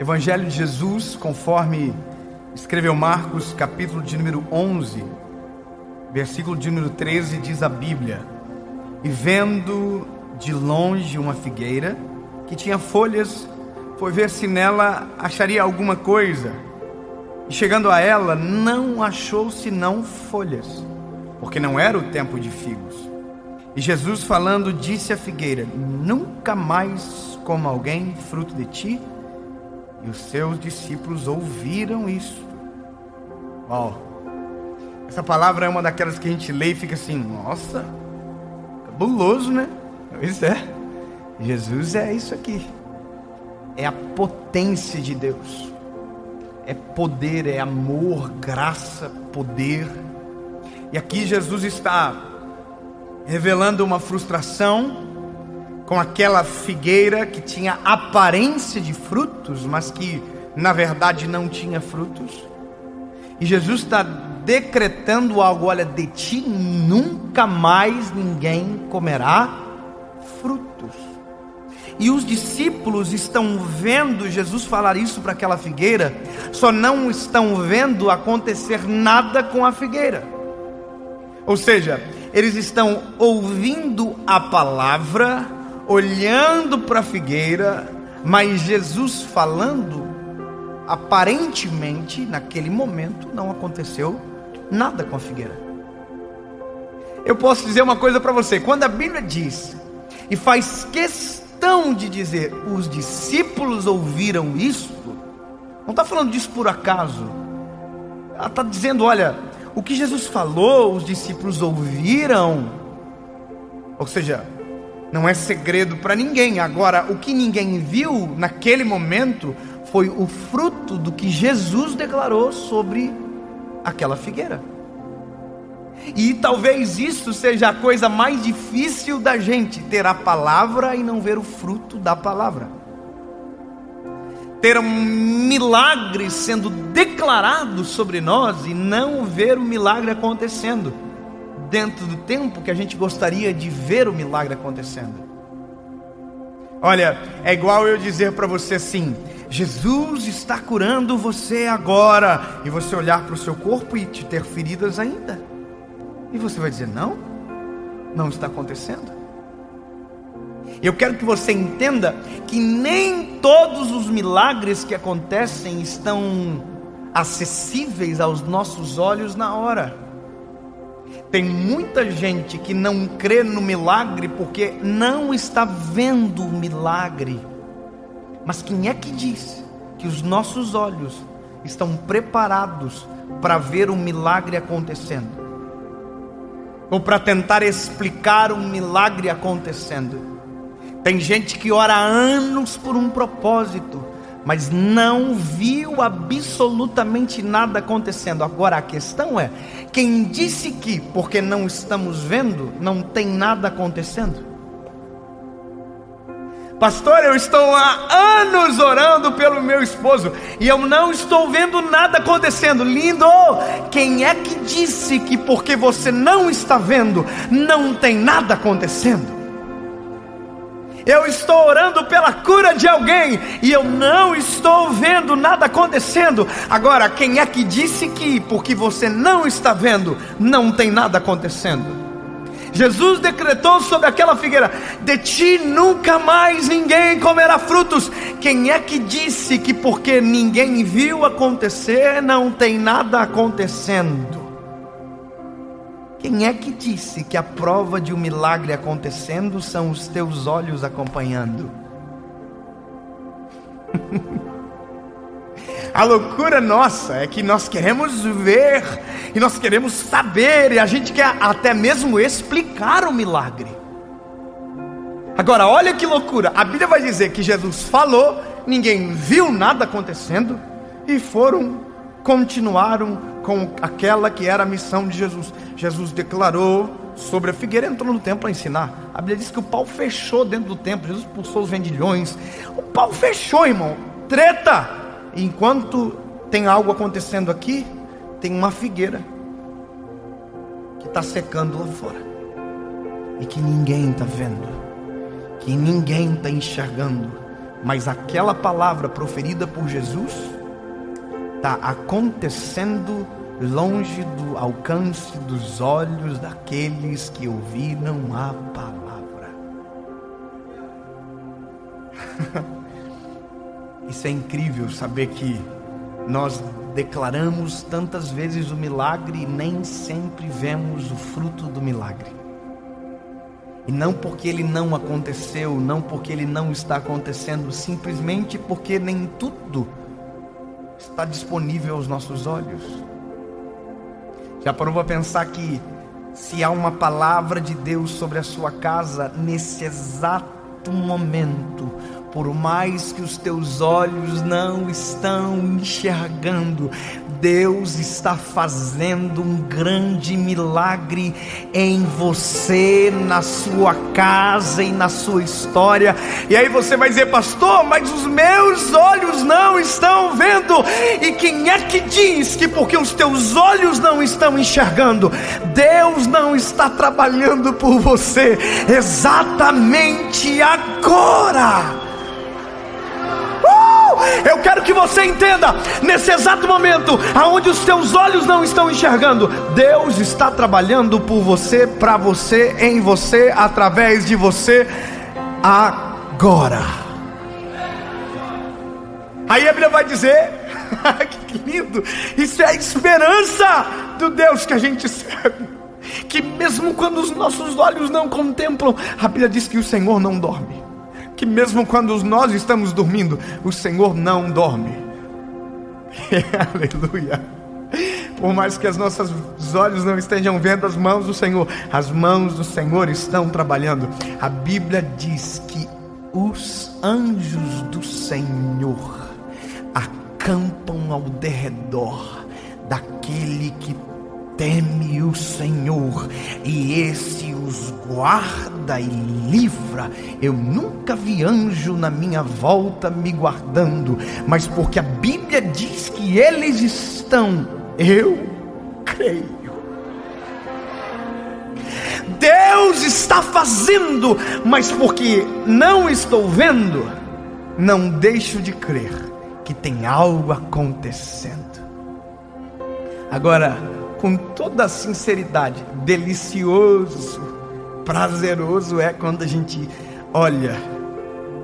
Evangelho de Jesus, conforme escreveu Marcos, capítulo de número 11, versículo de número 13, diz a Bíblia: E vendo de longe uma figueira que tinha folhas, foi ver se nela acharia alguma coisa. E chegando a ela, não achou senão folhas, porque não era o tempo de figos. E Jesus, falando, disse à figueira: Nunca mais coma alguém fruto de ti. E os seus discípulos ouviram isso. Essa palavra é uma daquelas que a gente lê e fica assim: nossa, cabuloso, né? Pois é, Jesus é isso aqui. É a potência de Deus. É poder, é amor, graça, poder. E aqui Jesus está revelando uma frustração com aquela figueira que tinha aparência de frutos, mas que na verdade não tinha frutos. E Jesus está decretando algo: olha, de ti nunca mais ninguém comerá frutos. E os discípulos estão vendo Jesus falar isso para aquela figueira, só não estão vendo acontecer nada com a figueira. Ou seja, eles estão ouvindo a palavra, olhando para a figueira, mas Jesus falando, aparentemente, naquele momento, não aconteceu nada com a figueira. Eu posso dizer uma coisa para você: quando a Bíblia diz, e faz questão de dizer, os discípulos ouviram isso, não está falando disso por acaso. Ela está dizendo, olha, o que Jesus falou, os discípulos ouviram. Ou seja, não é segredo para ninguém. Agora, o que ninguém viu naquele momento foi o fruto do que Jesus declarou sobre aquela figueira. E talvez isso seja a coisa mais difícil da gente: ter a palavra e não ver o fruto da palavra. Ter um milagre sendo declarado sobre nós e não ver o milagre acontecendo dentro do tempo que a gente gostaria de ver o milagre acontecendo. Olha, é igual eu dizer para você assim: Jesus está curando você agora, e você olhar para o seu corpo e te ter feridas ainda, e você vai dizer: não está acontecendo. Eu quero que você entenda que nem todos os milagres que acontecem estão acessíveis aos nossos olhos na hora. Tem muita gente que não crê no milagre porque não está vendo o milagre. Mas quem é que diz que os nossos olhos estão preparados para ver o milagre acontecendo? Ou para tentar explicar um milagre acontecendo? Tem gente que ora há anos por um propósito, mas não viu absolutamente nada acontecendo. Agora a questão é: quem disse que porque não estamos vendo, não tem nada acontecendo? Pastor, eu estou há anos orando pelo meu esposo e eu não estou vendo nada acontecendo. Lindo! Quem é que disse que porque você não está vendo, não tem nada acontecendo? Eu estou orando pela cura de alguém e eu não estou vendo nada acontecendo. Agora, quem é que disse que porque você não está vendo, não tem nada acontecendo? Jesus decretou sobre aquela figueira: de ti nunca mais ninguém comerá frutos. Quem é que disse que porque ninguém viu acontecer, não tem nada acontecendo? Quem é que disse que a prova de um milagre acontecendo são os teus olhos acompanhando? A loucura nossa é que nós queremos ver, e nós queremos saber, e a gente quer até mesmo explicar o milagre. Agora olha que loucura, a Bíblia vai dizer que Jesus falou, ninguém viu nada acontecendo, e continuaram com aquela que era a missão de Jesus. Jesus declarou sobre a figueira, entrou no templo a ensinar. A Bíblia diz que o pau fechou dentro do templo. Jesus expulsou os vendilhões. O pau fechou, irmão. Treta. Enquanto tem algo acontecendo aqui, tem uma figueira que está secando lá fora, e que ninguém está vendo, que ninguém está enxergando, mas aquela palavra proferida por Jesus está acontecendo longe do alcance dos olhos daqueles que ouviram a palavra. Isso é incrível, saber que nós declaramos tantas vezes o milagre e nem sempre vemos o fruto do milagre. E não porque ele não aconteceu, não porque ele não está acontecendo, simplesmente porque nem tudo está disponível aos nossos olhos. Já parou para pensar que se há uma palavra de Deus sobre a sua casa, nesse exato momento, por mais que os teus olhos não estão enxergando, Deus está fazendo um grande milagre em você, na sua casa e na sua história. E aí você vai dizer: pastor, mas os meus olhos não estão vendo. E quem é que diz que porque os teus olhos não estão enxergando, Deus não está trabalhando por você exatamente agora? Eu quero que você entenda, nesse exato momento, aonde os teus olhos não estão enxergando, Deus está trabalhando por você, para você, em você, através de você, agora. Aí a Bíblia vai dizer, que lindo, isso é a esperança do Deus que a gente serve, que mesmo quando os nossos olhos não contemplam, a Bíblia diz que o Senhor não dorme. Que mesmo quando nós estamos dormindo, o Senhor não dorme. Aleluia. Por mais que os nossos olhos não estejam vendo as mãos do Senhor estão trabalhando. A Bíblia diz que os anjos do Senhor acampam ao derredor daquele que teme o Senhor, e esse os guarda e livra. Eu nunca vi anjo na minha volta me guardando, mas porque a Bíblia diz que eles estão, eu creio. Deus está fazendo, mas porque não estou vendo, não deixo de crer que tem algo acontecendo. Agora, com toda a sinceridade, delicioso, prazeroso é quando a gente olha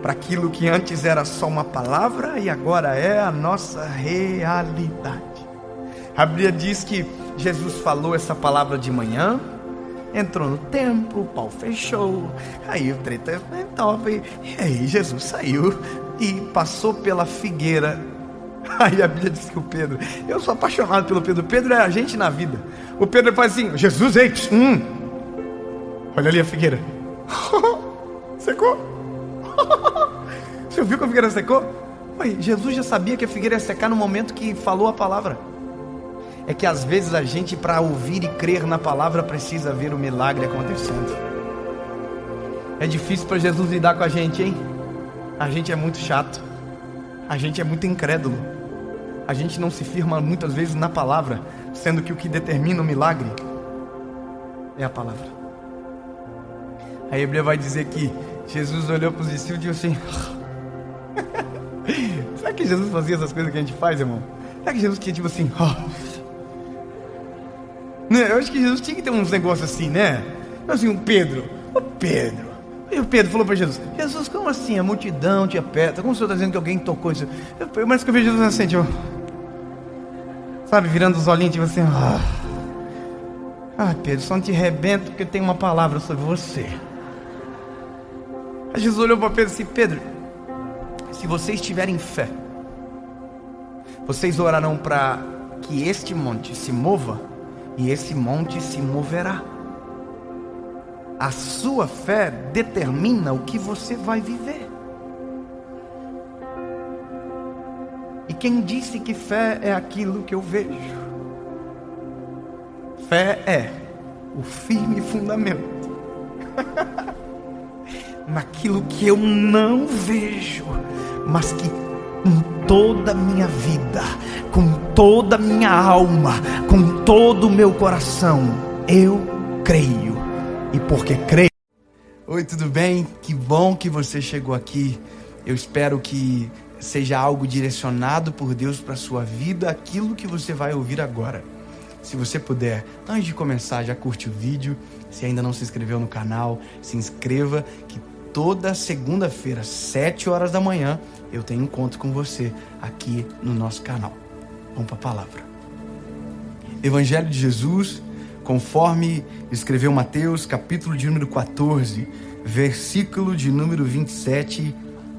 para aquilo que antes era só uma palavra e agora é a nossa realidade. A Bíblia diz que Jesus falou essa palavra de manhã, entrou no templo, o pau fechou, aí o treta é top, e aí Jesus saiu e passou pela figueira. Aí a Bíblia diz que o Pedro, eu sou apaixonado pelo Pedro. Pedro é a gente na vida. O Pedro faz assim: Jesus, ei, olha ali a figueira. Secou. Você viu que a figueira secou? Ué, Jesus já sabia que a figueira ia secar no momento que falou a palavra. É que às vezes a gente, para ouvir e crer na palavra, precisa ver o milagre acontecendo. É difícil para Jesus lidar com a gente, hein? A gente é muito chato. A gente é muito incrédulo. A gente não se firma muitas vezes na palavra, sendo que o que determina o milagre é a palavra. Aí a Bíblia vai dizer que Jesus olhou para os discípulos e disse assim: será que Jesus fazia essas coisas que a gente faz, irmão? Será que Jesus tinha tipo assim? Eu acho que Jesus tinha que ter uns negócios assim, né? Assim, o Pedro. E o Pedro falou para Jesus: Jesus, como assim? A multidão te aperta. Como o senhor está dizendo que alguém tocou isso? Mas que eu vejo Jesus assim, tipo, sabe, virando os olhinhos, tipo assim: Pedro, só não te arrebento porque tem uma palavra sobre você. Aí Jesus olhou para Pedro e disse: Pedro, se vocês tiverem fé, vocês orarão para que este monte se mova, e esse monte se moverá. A sua fé determina o que você vai viver. E quem disse que fé é aquilo que eu vejo? Fé é o firme fundamento naquilo que eu não vejo, mas que com toda a minha vida, com toda a minha alma, com todo o meu coração, eu creio. E porque creio. Oi, tudo bem? Que bom que você chegou aqui. Eu espero que seja algo direcionado por Deus para a sua vida, aquilo que você vai ouvir agora. Se você puder, antes de começar, já curte o vídeo. Se ainda não se inscreveu no canal, se inscreva, que toda segunda-feira, 7 horas da manhã, eu tenho um encontro com você aqui no nosso canal. Vamos para a palavra. Evangelho de Jesus, conforme escreveu Mateus, capítulo de número 14, versículo de número 27,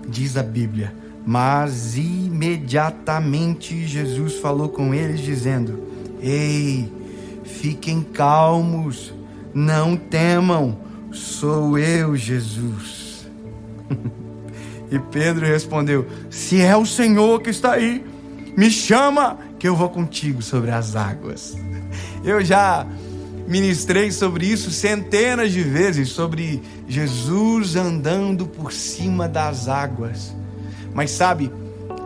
diz a Bíblia: mas imediatamente Jesus falou com eles, dizendo: ei, fiquem calmos, não temam, sou eu, Jesus. E Pedro respondeu: se é o Senhor que está aí, me chama que eu vou contigo sobre as águas. Eu já ministrei sobre isso centenas de vezes, sobre Jesus andando por cima das águas. Mas sabe,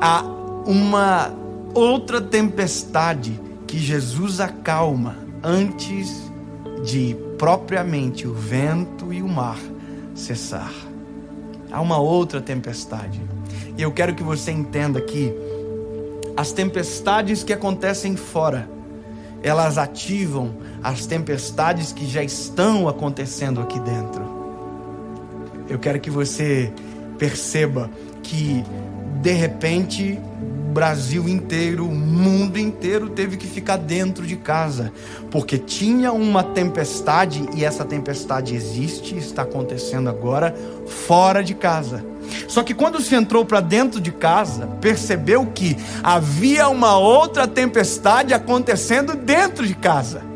há uma outra tempestade que Jesus acalma antes de propriamente o vento e o mar cessar. Há uma outra tempestade. E eu quero que você entenda que as tempestades que acontecem fora, elas ativam as tempestades que já estão acontecendo aqui dentro. Eu quero que você perceba que, de repente, o Brasil inteiro, o mundo inteiro teve que ficar dentro de casa, porque tinha uma tempestade, e essa tempestade existe, está acontecendo agora, fora de casa. Só que quando se entrou para dentro de casa, percebeu que havia uma outra tempestade acontecendo dentro de casa.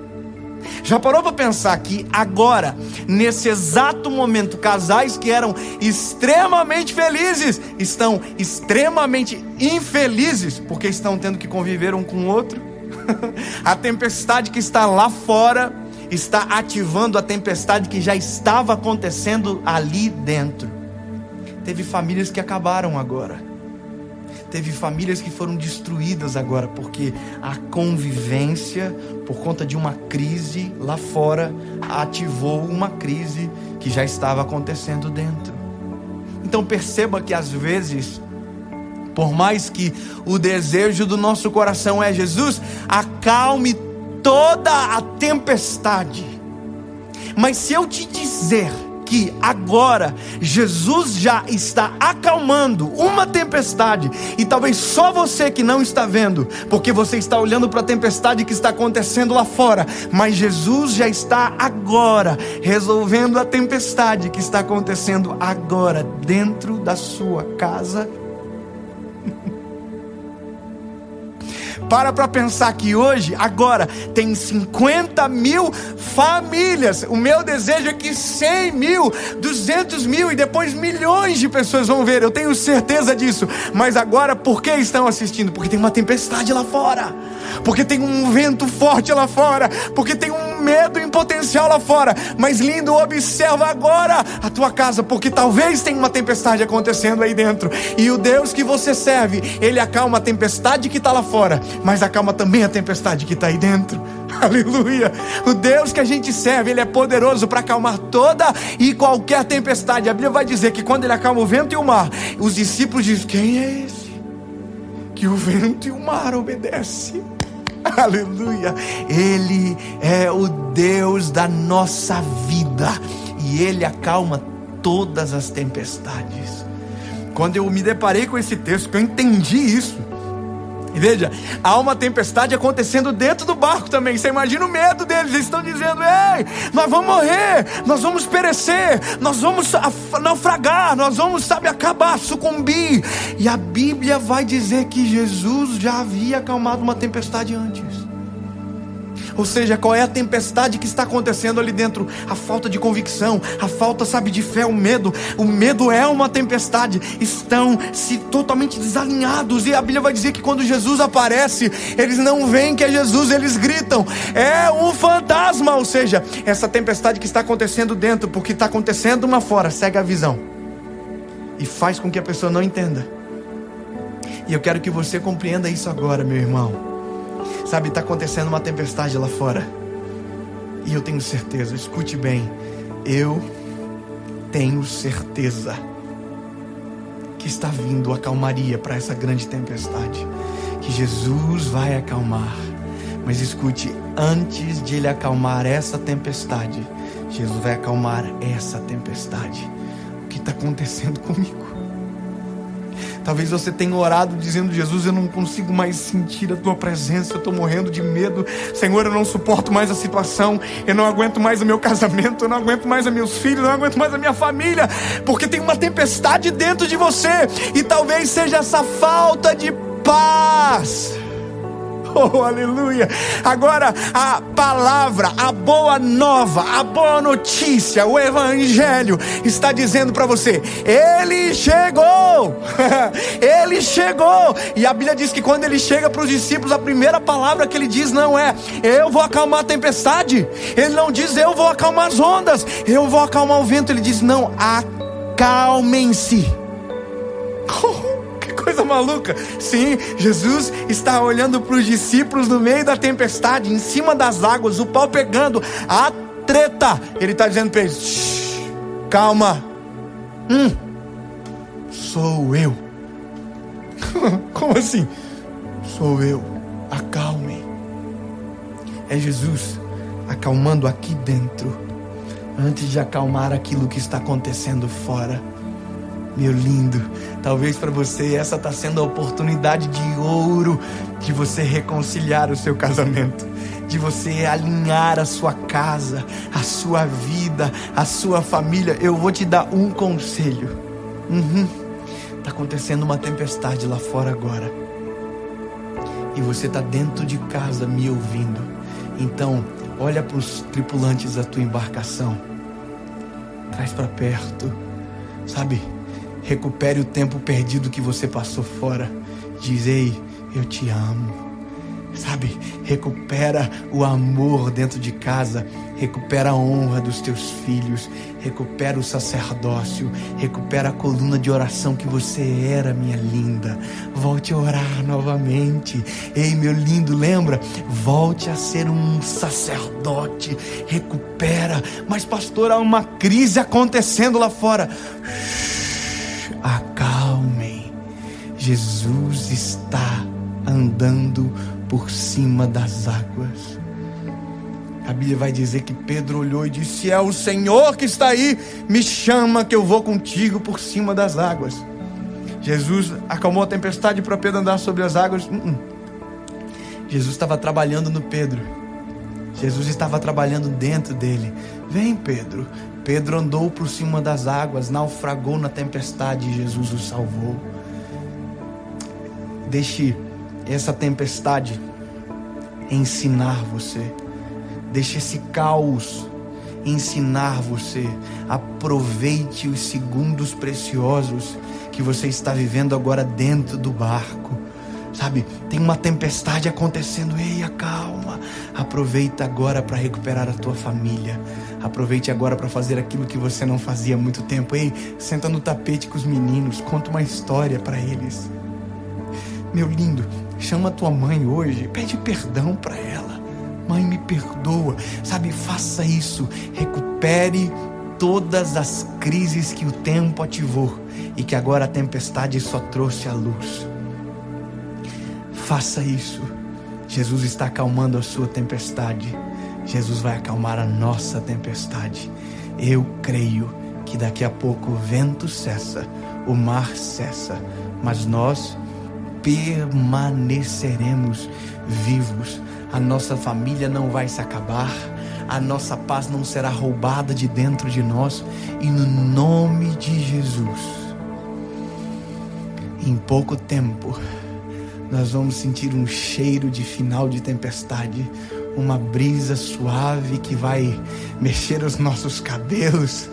Já parou para pensar que agora, nesse exato momento, casais que eram extremamente felizes estão extremamente infelizes porque estão tendo que conviver um com o outro? A tempestade que está lá fora está ativando a tempestade que já estava acontecendo ali dentro. Teve famílias que acabaram agora. Teve famílias que foram destruídas agora, porque a convivência, por conta de uma crise lá fora, ativou uma crise que já estava acontecendo dentro. Então perceba que às vezes, por mais que o desejo do nosso coração é: Jesus, acalme toda a tempestade. Mas se eu te dizer que agora Jesus já está acalmando uma tempestade, e talvez só você que não está vendo, porque você está olhando para a tempestade que está acontecendo lá fora, mas Jesus já está agora resolvendo a tempestade que está acontecendo agora dentro da sua casa. Para pensar que hoje, agora, tem 50 mil famílias. O meu desejo é que 100 mil, 200 mil e depois milhões de pessoas vão ver. Eu tenho certeza disso. Mas agora, por que estão assistindo? Porque tem uma tempestade lá fora. Porque tem um vento forte lá fora. Porque tem um medo em potencial lá fora. Mas lindo, observa agora a tua casa, porque talvez tenha uma tempestade acontecendo aí dentro. E o Deus que você serve, Ele acalma a tempestade que está lá fora, mas acalma também a tempestade que está aí dentro. Aleluia! O Deus que a gente serve, Ele é poderoso para acalmar toda e qualquer tempestade. A Bíblia vai dizer que quando Ele acalma o vento e o mar, os discípulos dizem: quem é esse que o vento e o mar obedecem? Aleluia! Ele é o Deus da nossa vida, e Ele acalma todas as tempestades. Quando eu me deparei com esse texto, que eu entendi isso, e veja, há uma tempestade acontecendo dentro do barco também. Você imagina o medo deles. Eles estão dizendo: ei, nós vamos morrer, nós vamos perecer, nós vamos naufragar, nós vamos, acabar, sucumbir. E a Bíblia vai dizer que Jesus já havia acalmado uma tempestade antes. Ou seja, qual é a tempestade que está acontecendo ali dentro? A falta de convicção, a falta, de fé, o medo. O medo é uma tempestade. Estão se totalmente desalinhados. E a Bíblia vai dizer que quando Jesus aparece, eles não veem que é Jesus, eles gritam: é um fantasma. Ou seja, essa tempestade que está acontecendo dentro, porque está acontecendo uma fora, cega a visão e faz com que a pessoa não entenda. E eu quero que você compreenda isso agora, meu irmão. Está acontecendo uma tempestade lá fora, e eu tenho certeza, escute bem, eu tenho certeza que está vindo a calmaria para essa grande tempestade, que Jesus vai acalmar. Mas escute, antes de Ele acalmar essa tempestade, Jesus vai acalmar essa tempestade. O que está acontecendo comigo? Talvez você tenha orado dizendo: Jesus, eu não consigo mais sentir a Tua presença, eu estou morrendo de medo. Senhor, eu não suporto mais a situação, eu não aguento mais o meu casamento, eu não aguento mais os meus filhos, eu não aguento mais a minha família, porque tem uma tempestade dentro de você, e talvez seja essa falta de paz. Oh, aleluia! Agora a palavra, a boa nova, a boa notícia, o evangelho está dizendo para você: Ele chegou! Ele chegou! E a Bíblia diz que quando Ele chega para os discípulos, a primeira palavra que Ele diz não é: eu vou acalmar a tempestade. Ele não diz: eu vou acalmar as ondas, eu vou acalmar o vento. Ele diz: não, acalmem-se. Coisa maluca. Sim, Jesus está olhando para os discípulos no meio da tempestade, em cima das águas, o pau pegando, a treta. Ele está dizendo para eles: calma, sou eu. Como assim? Sou eu, acalmem. É Jesus acalmando aqui dentro, antes de acalmar aquilo que está acontecendo fora. Meu lindo, talvez para você essa está sendo a oportunidade de ouro de você reconciliar o seu casamento, de você alinhar a sua casa, a sua vida, a sua família. Eu vou te dar um conselho. Está acontecendo uma tempestade lá fora agora, e você está dentro de casa me ouvindo. Então, olha para os tripulantes da tua embarcação, traz para perto, sabe? Recupere o tempo perdido que você passou fora. Diz: ei, eu te amo. Sabe? Recupera o amor dentro de casa. Recupera a honra dos teus filhos. Recupera o sacerdócio. Recupera a coluna de oração que você era, minha linda. Volte a orar novamente. Ei, meu lindo, lembra? Volte a ser um sacerdote. Recupera. Mas, pastor, há uma crise acontecendo lá fora. Acalmem. Jesus está andando por cima das águas. A Bíblia vai dizer que Pedro olhou e disse: se é o Senhor que está aí, me chama que eu vou contigo por cima das águas. Jesus acalmou a tempestade para Pedro andar sobre as águas. Jesus estava trabalhando no Pedro. Jesus estava trabalhando dentro dele. Vem, Pedro. Pedro andou por cima das águas, naufragou na tempestade e Jesus o salvou. Deixe essa tempestade ensinar você. Deixe esse caos ensinar você. Aproveite os segundos preciosos que você está vivendo agora dentro do barco. Sabe, tem uma tempestade acontecendo. Ei, acalma. Aproveita agora para recuperar a tua família. Aproveite agora para fazer aquilo que você não fazia há muito tempo. Ei, senta no tapete com os meninos, conta uma história para eles. Meu lindo, chama tua mãe hoje, pede perdão para ela. Mãe, me perdoa. Sabe, faça isso. Recupere todas as crises que o tempo ativou e que agora a tempestade só trouxe à luz. Faça isso. Jesus está acalmando a sua tempestade. Jesus vai acalmar a nossa tempestade. Eu creio que daqui a pouco o vento cessa, o mar cessa, mas nós permaneceremos vivos. A nossa família não vai se acabar, a nossa paz não será roubada de dentro de nós, e no nome de Jesus, em pouco tempo, nós vamos sentir um cheiro de final de tempestade, uma brisa suave que vai mexer os nossos cabelos,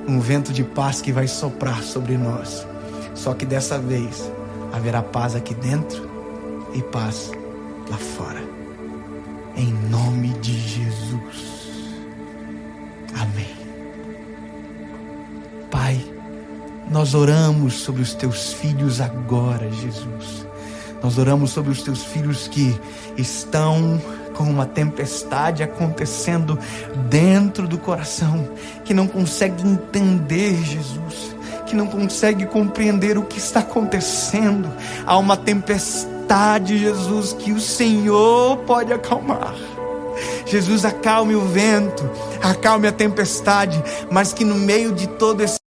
um vento de paz que vai soprar sobre nós. Só que dessa vez haverá paz aqui dentro e paz lá fora, em nome de Jesus. Amém. Pai, nós oramos sobre os teus filhos agora, Jesus. Nós oramos sobre os teus filhos que estão com uma tempestade acontecendo dentro do coração, que não conseguem entender, Jesus, que não consegue compreender o que está acontecendo. Há uma tempestade, Jesus, que o Senhor pode acalmar. Jesus, acalme o vento, acalme a tempestade, mas que no meio de todo esse